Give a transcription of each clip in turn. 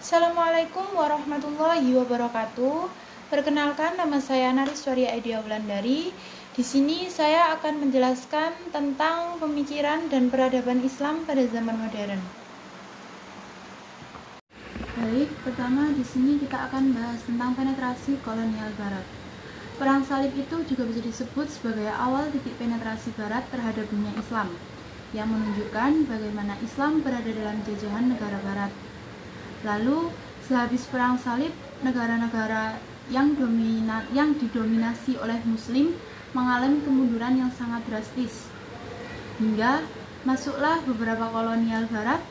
Assalamualaikum warahmatullahi wabarakatuh. Perkenalkan, nama saya Nariswaria Aidia Wulandari. Di sini saya akan menjelaskan tentang pemikiran dan peradaban Islam pada zaman modern. Baik, pertama di sini kita akan bahas tentang penetrasi kolonial Barat. Perang Salib itu juga bisa disebut sebagai awal titik penetrasi Barat terhadap dunia Islam, yang menunjukkan bagaimana Islam berada dalam jajahan negara Barat. Lalu, sehabis Perang Salib, negara-negara yang didominasi oleh Muslim mengalami kemunduran yang sangat drastis, hingga masuklah beberapa kolonial Barat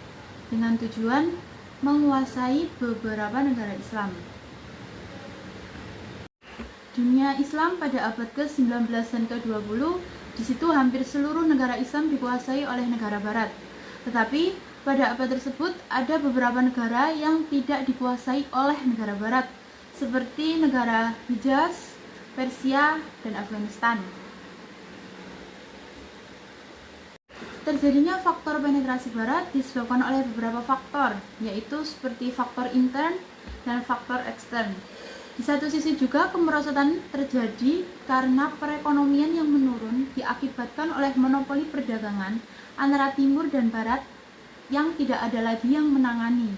dengan tujuan menguasai beberapa negara Islam. Dunia Islam pada abad ke-19 dan ke-20, di situ hampir seluruh negara Islam dikuasai oleh negara Barat. Tetapi pada abad tersebut ada beberapa negara yang tidak dikuasai oleh negara Barat, seperti negara Hijaz, Persia, dan Afghanistan. Terjadinya faktor penetrasi Barat disebabkan oleh beberapa faktor, yaitu seperti faktor intern dan faktor ekstern. Di satu sisi juga kemerosotan terjadi karena perekonomian yang menurun diakibatkan oleh monopoli perdagangan antara Timur dan Barat yang tidak ada lagi yang menangani.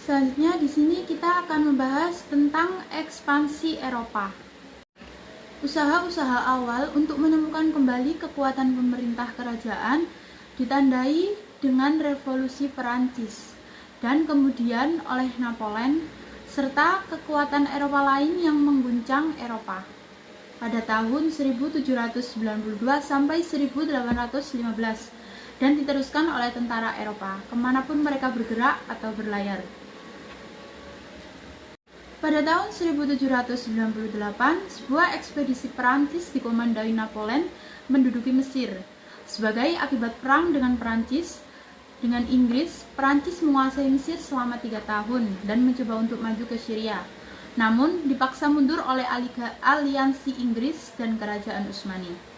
Selanjutnya di sini kita akan membahas tentang ekspansi Eropa. Usaha-usaha awal untuk menemukan kembali kekuatan pemerintah kerajaan ditandai dengan revolusi Perancis dan kemudian oleh Napoleon serta kekuatan Eropa lain yang mengguncang Eropa pada tahun 1792 sampai 1815 dan diteruskan oleh tentara Eropa kemanapun mereka bergerak atau berlayar. Pada tahun 1798, sebuah ekspedisi Perancis dikomandoi Napoleon menduduki Mesir. Sebagai akibat perang dengan Inggris, Perancis menguasai Mesir selama 3 tahun dan mencoba untuk maju ke Syria. Namun dipaksa mundur oleh aliansi Inggris dan Kerajaan Utsmani.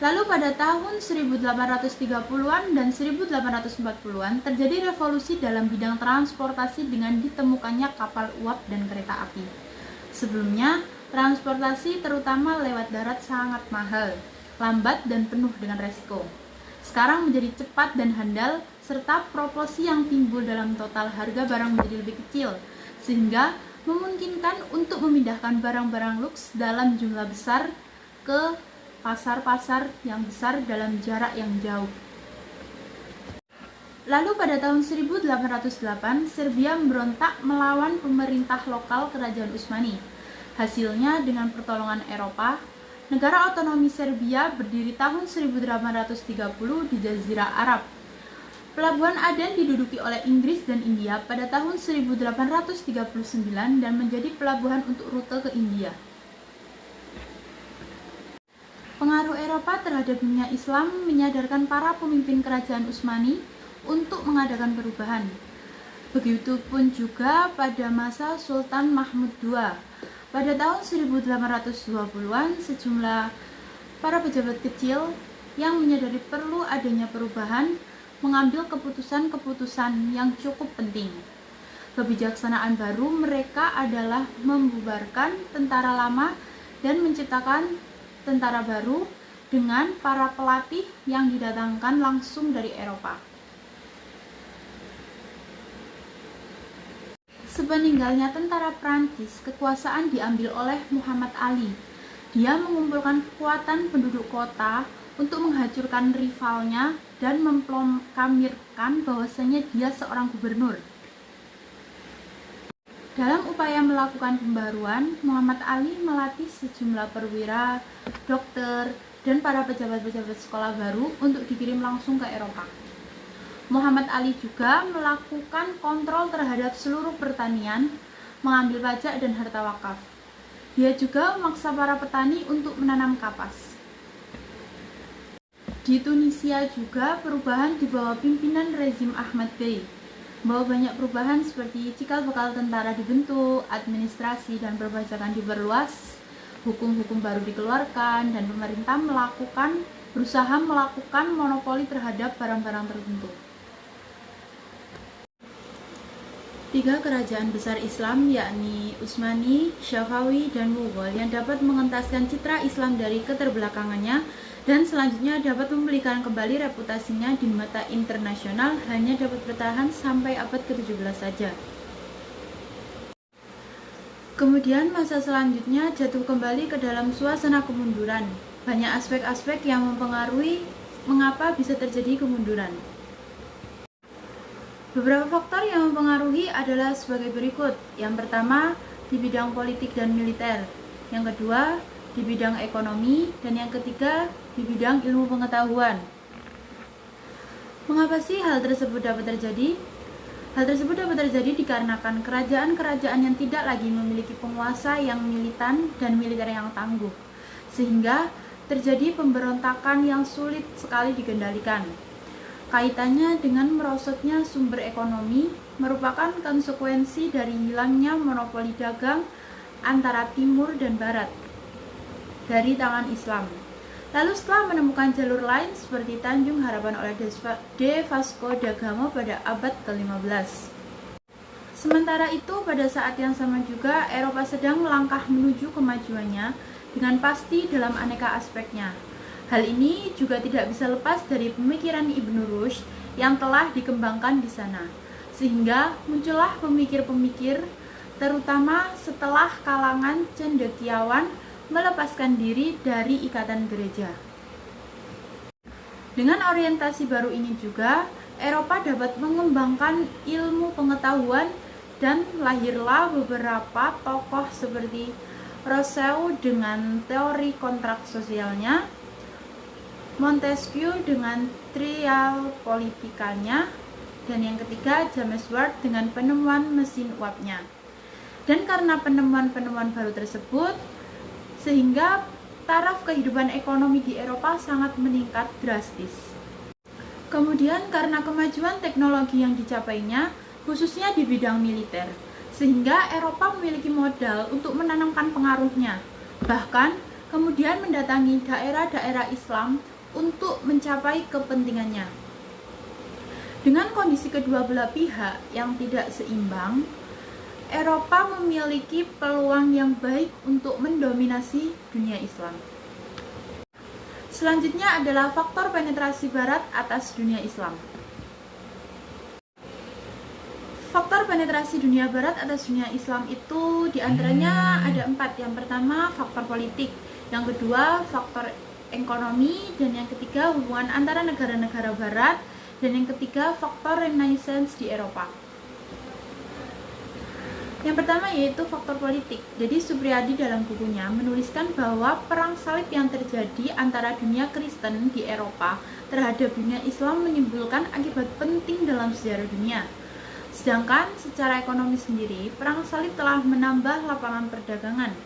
Lalu pada tahun 1830-an dan 1840-an terjadi revolusi dalam bidang transportasi dengan ditemukannya kapal uap dan kereta api. Sebelumnya, transportasi terutama lewat darat sangat mahal, lambat dan penuh dengan resiko. Sekarang menjadi cepat dan handal, serta proporsi yang timbul dalam total harga barang menjadi lebih kecil, sehingga memungkinkan untuk memindahkan barang-barang luks dalam jumlah besar ke pasar-pasar yang besar dalam jarak yang jauh. Lalu pada tahun 1808, Serbia memberontak melawan pemerintah lokal Kerajaan Utsmani. Hasilnya, dengan pertolongan Eropa, negara otonomi Serbia berdiri tahun 1830 di Jazirah Arab. Pelabuhan Aden diduduki oleh Inggris dan India pada tahun 1839 dan menjadi pelabuhan untuk rute ke India. Pengaruh Eropa terhadap dunia Islam menyadarkan para pemimpin kerajaan Utsmani untuk mengadakan perubahan. Begitupun juga pada masa Sultan Mahmud II. Pada tahun 1820-an, sejumlah para pejabat kecil yang menyadari perlu adanya perubahan mengambil keputusan-keputusan yang cukup penting. Kebijaksanaan baru mereka adalah membubarkan tentara lama dan menciptakan tentara baru dengan para pelatih yang didatangkan langsung dari Eropa. Sepeninggalnya tentara Prancis, kekuasaan diambil oleh Muhammad Ali. Dia mengumpulkan kekuatan penduduk kota untuk menghancurkan rivalnya dan memproklamirkan bahwasanya dia seorang gubernur. Dalam upaya melakukan pembaruan, Muhammad Ali melatih sejumlah perwira, dokter, dan para pejabat-pejabat sekolah baru untuk dikirim langsung ke Eropa. Muhammad Ali juga melakukan kontrol terhadap seluruh pertanian, mengambil pajak dan harta wakaf. Dia juga memaksa para petani untuk menanam kapas. Di Tunisia juga perubahan di bawah pimpinan rezim Ahmad Bey. Bahwa banyak perubahan seperti cikal bakal tentara dibentuk, administrasi dan perpajakan diperluas, hukum-hukum baru dikeluarkan, dan pemerintah berusaha melakukan monopoli terhadap barang-barang tertentu. Tiga kerajaan besar Islam yakni Utsmani, Syafawi, dan Mughal yang dapat mengentaskan citra Islam dari keterbelakangannya dan selanjutnya dapat memulihkan kembali reputasinya di mata internasional hanya dapat bertahan sampai abad ke-17 saja. Kemudian masa selanjutnya jatuh kembali ke dalam suasana kemunduran. Banyak aspek-aspek yang mempengaruhi mengapa bisa terjadi kemunduran. Beberapa faktor yang mempengaruhi adalah sebagai berikut. Yang pertama, di bidang politik dan militer. Yang kedua, di bidang ekonomi. Dan yang ketiga, di bidang ilmu pengetahuan. Mengapa sih hal tersebut dapat terjadi? Hal tersebut dapat terjadi dikarenakan kerajaan-kerajaan yang tidak lagi memiliki penguasa yang militan dan militer yang tangguh, sehingga terjadi pemberontakan yang sulit sekali dikendalikan. Kaitannya dengan merosotnya sumber ekonomi merupakan konsekuensi dari hilangnya monopoli dagang antara timur dan barat dari tangan Islam. Lalu setelah menemukan jalur lain seperti Tanjung Harapan oleh De Vasco da Gama pada abad ke-15. Sementara itu, pada saat yang sama juga Eropa sedang melangkah menuju kemajuannya dengan pasti dalam aneka aspeknya. Hal ini juga tidak bisa lepas dari pemikiran Ibnu Rushd yang telah dikembangkan di sana. Sehingga muncullah pemikir-pemikir, terutama setelah kalangan cendekiawan melepaskan diri dari ikatan gereja. Dengan orientasi baru ini juga, Eropa dapat mengembangkan ilmu pengetahuan dan lahirlah beberapa tokoh seperti Rousseau dengan teori kontrak sosialnya, Montesquieu dengan trial politikanya, dan yang ketiga James Watt dengan penemuan mesin uapnya. Dan karena penemuan-penemuan baru tersebut, sehingga taraf kehidupan ekonomi di Eropa sangat meningkat drastis. Kemudian karena kemajuan teknologi yang dicapainya, khususnya di bidang militer, sehingga Eropa memiliki modal untuk menanamkan pengaruhnya, bahkan kemudian mendatangi daerah-daerah Islam untuk mencapai kepentingannya. Dengan kondisi kedua belah pihak yang tidak seimbang, Eropa memiliki peluang yang baik untuk mendominasi dunia Islam. Selanjutnya adalah faktor penetrasi Barat atas dunia Islam. Faktor penetrasi dunia Barat atas dunia Islam itu diantaranya ada 4. Yang pertama, faktor politik. Yang kedua, faktor ekonomi. Dan yang ketiga, hubungan antara negara-negara Barat. Dan yang ketiga, faktor Renaissance di Eropa. Yang pertama yaitu faktor politik. Jadi Supriyadi dalam bukunya menuliskan bahwa perang salib yang terjadi antara dunia Kristen di Eropa terhadap dunia Islam menimbulkan akibat penting dalam sejarah dunia. Sedangkan secara ekonomi sendiri, perang salib telah menambah lapangan perdagangan,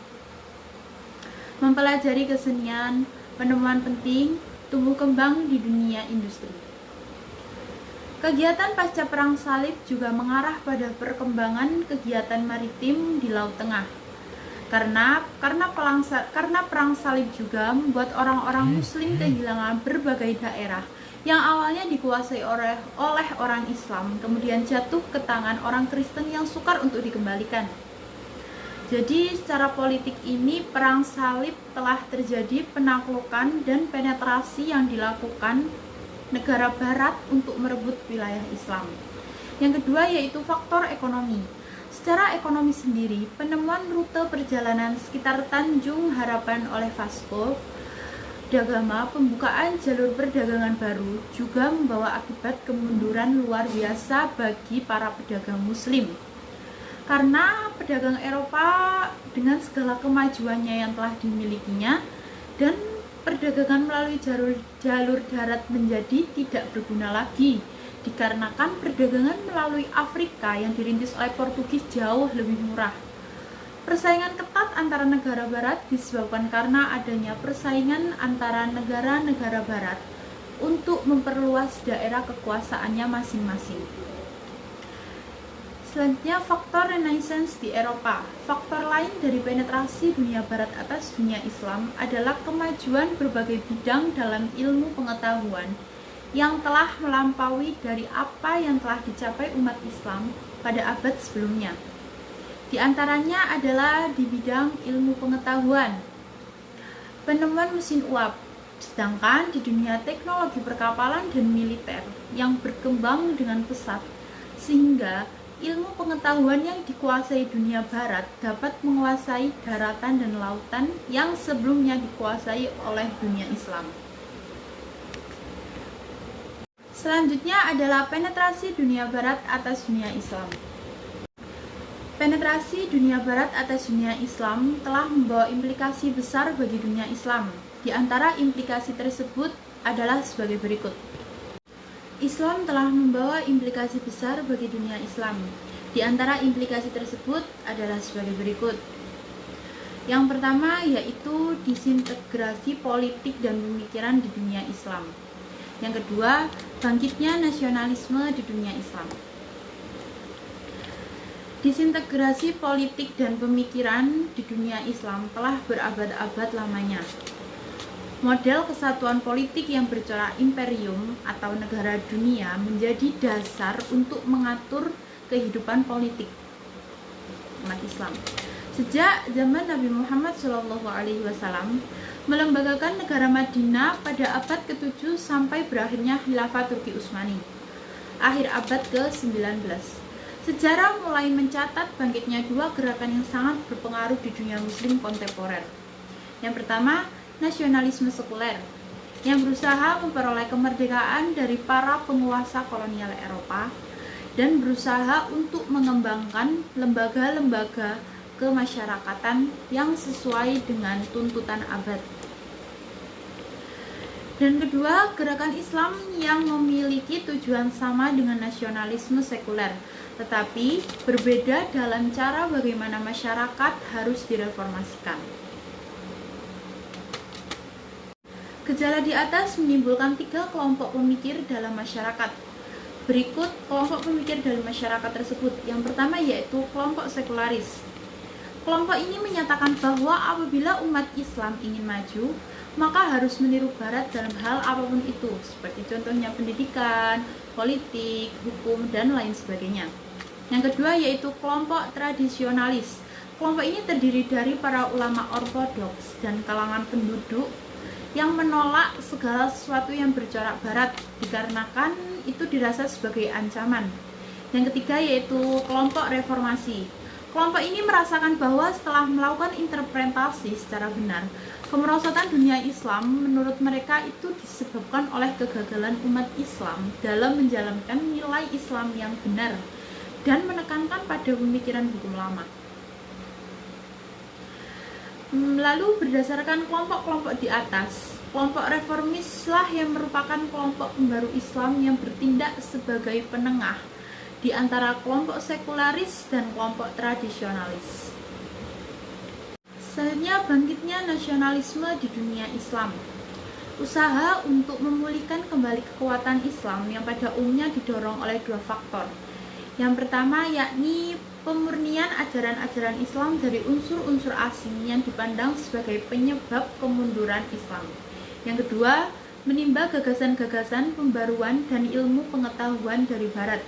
mempelajari kesenian, penemuan penting, tumbuh kembang di dunia industri. Kegiatan pasca perang salib juga mengarah pada perkembangan kegiatan maritim di Laut Tengah. Karena perang salib juga membuat orang-orang muslim kehilangan berbagai daerah yang awalnya dikuasai oleh orang Islam, kemudian jatuh ke tangan orang Kristen yang sukar untuk dikembalikan. Jadi secara politik ini perang salib telah terjadi penaklukan dan penetrasi yang dilakukan negara barat untuk merebut wilayah Islam. Yang kedua yaitu faktor ekonomi. Secara ekonomi sendiri, penemuan rute perjalanan sekitar Tanjung Harapan oleh Vasco da Gama, pembukaan jalur perdagangan baru juga membawa akibat kemunduran luar biasa bagi para pedagang muslim. Karena pedagang Eropa dengan segala kemajuannya yang telah dimilikinya dan perdagangan melalui jalur darat menjadi tidak berguna lagi, dikarenakan perdagangan melalui Afrika yang dirintis oleh Portugis jauh lebih murah. Persaingan ketat antara negara barat disebabkan karena adanya persaingan antara negara-negara barat untuk memperluas daerah kekuasaannya masing-masing. Selanjutnya, faktor Renaissance di Eropa. Faktor lain dari penetrasi dunia barat atas dunia Islam adalah kemajuan berbagai bidang dalam ilmu pengetahuan yang telah melampaui dari apa yang telah dicapai umat Islam pada abad sebelumnya. Di antaranya adalah di bidang ilmu pengetahuan, penemuan mesin uap, sedangkan di dunia teknologi perkapalan dan militer yang berkembang dengan pesat, sehingga ilmu pengetahuan yang dikuasai dunia barat dapat menguasai daratan dan lautan yang sebelumnya dikuasai oleh dunia Islam. Selanjutnya adalah penetrasi dunia barat atas dunia Islam. Penetrasi dunia barat atas dunia Islam telah membawa implikasi besar bagi dunia Islam. Di antara implikasi tersebut adalah sebagai berikut. Islam telah membawa implikasi besar bagi dunia Islam. Di antara implikasi tersebut adalah sebagai berikut. Yang pertama yaitu disintegrasi politik dan pemikiran di dunia Islam. Yang kedua, bangkitnya nasionalisme di dunia Islam. Disintegrasi politik dan pemikiran di dunia Islam telah berabad-abad lamanya. Model kesatuan politik yang bercorak imperium atau negara dunia menjadi dasar untuk mengatur kehidupan politik umat Islam. Sejak zaman Nabi Muhammad SAW melembagakan negara Madinah pada abad ke-7 sampai berakhirnya Khilafah Turki Utsmani, akhir abad ke-19. Sejarah mulai mencatat bangkitnya dua gerakan yang sangat berpengaruh di dunia muslim kontemporer. Yang pertama, nasionalisme sekuler, yang berusaha memperoleh kemerdekaan dari para penguasa kolonial Eropa dan berusaha untuk mengembangkan lembaga-lembaga kemasyarakatan yang sesuai dengan tuntutan abad. Dan kedua, gerakan Islam yang memiliki tujuan sama dengan nasionalisme sekuler, tetapi berbeda dalam cara bagaimana masyarakat harus direformasikan. Gejala di atas menimbulkan 3 kelompok pemikir dalam masyarakat. Berikut kelompok pemikir dalam masyarakat tersebut. Yang pertama yaitu kelompok sekularis. Kelompok ini menyatakan bahwa apabila umat Islam ingin maju, maka harus meniru Barat dalam hal apapun itu, seperti contohnya pendidikan, politik, hukum, dan lain sebagainya. Yang kedua yaitu kelompok tradisionalis. Kelompok ini terdiri dari para ulama ortodoks dan kalangan penduduk yang menolak segala sesuatu yang bercorak Barat dikarenakan itu dirasa sebagai ancaman. Yang ketiga yaitu kelompok reformasi. Kelompok ini merasakan bahwa setelah melakukan interpretasi secara benar, kemerosotan dunia Islam menurut mereka itu disebabkan oleh kegagalan umat Islam dalam menjalankan nilai Islam yang benar dan menekankan pada pemikiran hukum lama. Lalu berdasarkan kelompok-kelompok di atas, kelompok reformislah yang merupakan kelompok pembaru Islam yang bertindak sebagai penengah di antara kelompok sekularis dan kelompok tradisionalis. Selanjutnya, bangkitnya nasionalisme di dunia Islam. Usaha untuk memulihkan kembali kekuatan Islam yang pada umumnya didorong oleh 2 faktor. Yang pertama yakni pemurnian ajaran-ajaran Islam dari unsur-unsur asing yang dipandang sebagai penyebab kemunduran Islam. Yang kedua, menimba gagasan-gagasan pembaruan dan ilmu pengetahuan dari Barat.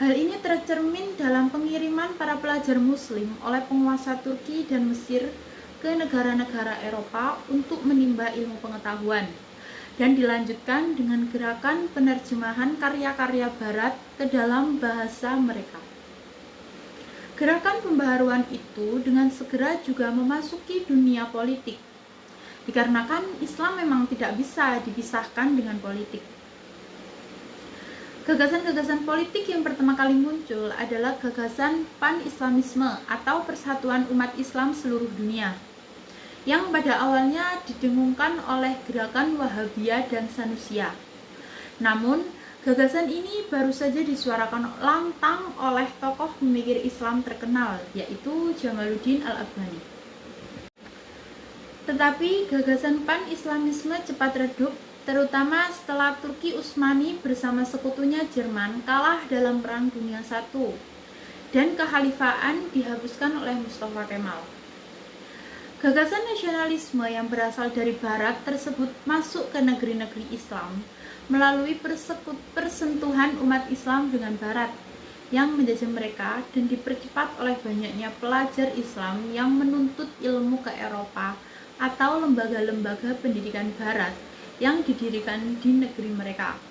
Hal ini tercermin dalam pengiriman para pelajar muslim oleh penguasa Turki dan Mesir ke negara-negara Eropa untuk menimba ilmu pengetahuan, dan dilanjutkan dengan gerakan penerjemahan karya-karya Barat ke dalam bahasa mereka. Gerakan pembaharuan itu dengan segera juga memasuki dunia politik, dikarenakan Islam memang tidak bisa dipisahkan dengan politik. Gagasan-gagasan politik yang pertama kali muncul adalah gagasan pan-islamisme atau persatuan umat Islam seluruh dunia, yang pada awalnya didengungkan oleh gerakan Wahabiyah dan Sanusiyah. Namun, gagasan ini baru saja disuarakan lantang oleh tokoh pemikir Islam terkenal, yaitu Jamaluddin Al-Afghani. Tetapi gagasan pan-islamisme cepat redup, terutama setelah Turki Utsmani bersama sekutunya Jerman kalah dalam Perang Dunia I dan kekhalifaan dihapuskan oleh Mustafa Kemal. Gagasan nasionalisme yang berasal dari barat tersebut masuk ke negeri-negeri Islam melalui persentuhan umat Islam dengan barat yang menjajah mereka dan dipercepat oleh banyaknya pelajar Islam yang menuntut ilmu ke Eropa atau lembaga-lembaga pendidikan barat yang didirikan di negeri mereka.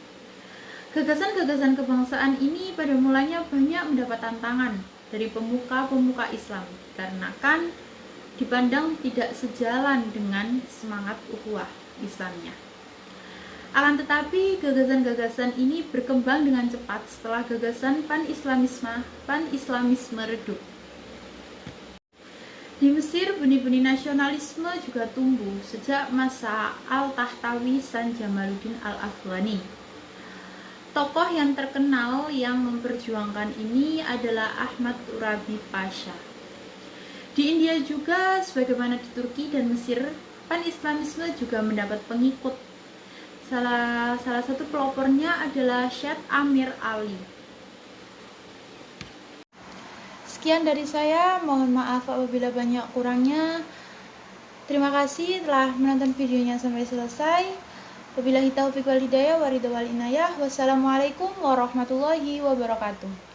Gagasan-gagasan kebangsaan ini pada mulanya banyak mendapat tantangan dari pemuka-pemuka Islam dikarenakan dipandang tidak sejalan dengan semangat ukhuwah Islamnya. Akan tetapi, gagasan-gagasan ini berkembang dengan cepat setelah gagasan pan-Islamisme redup. Di Mesir, benih-benih nasionalisme juga tumbuh sejak masa Al-Tahtawi San Jamaluddin Al-Afghani. Tokoh yang terkenal yang memperjuangkan ini adalah Ahmad Urabi Pasha. Di India juga, sebagaimana di Turki dan Mesir, pan-Islamisme juga mendapat pengikut. Salah satu pelopornya adalah Syed Amir Ali. Sekian dari saya, mohon maaf apabila banyak kurangnya. Terima kasih telah menonton videonya sampai selesai. Wabillahi taufiq wal hidayah wa ridha wal inayah. Wassalamualaikum warahmatullahi wabarakatuh.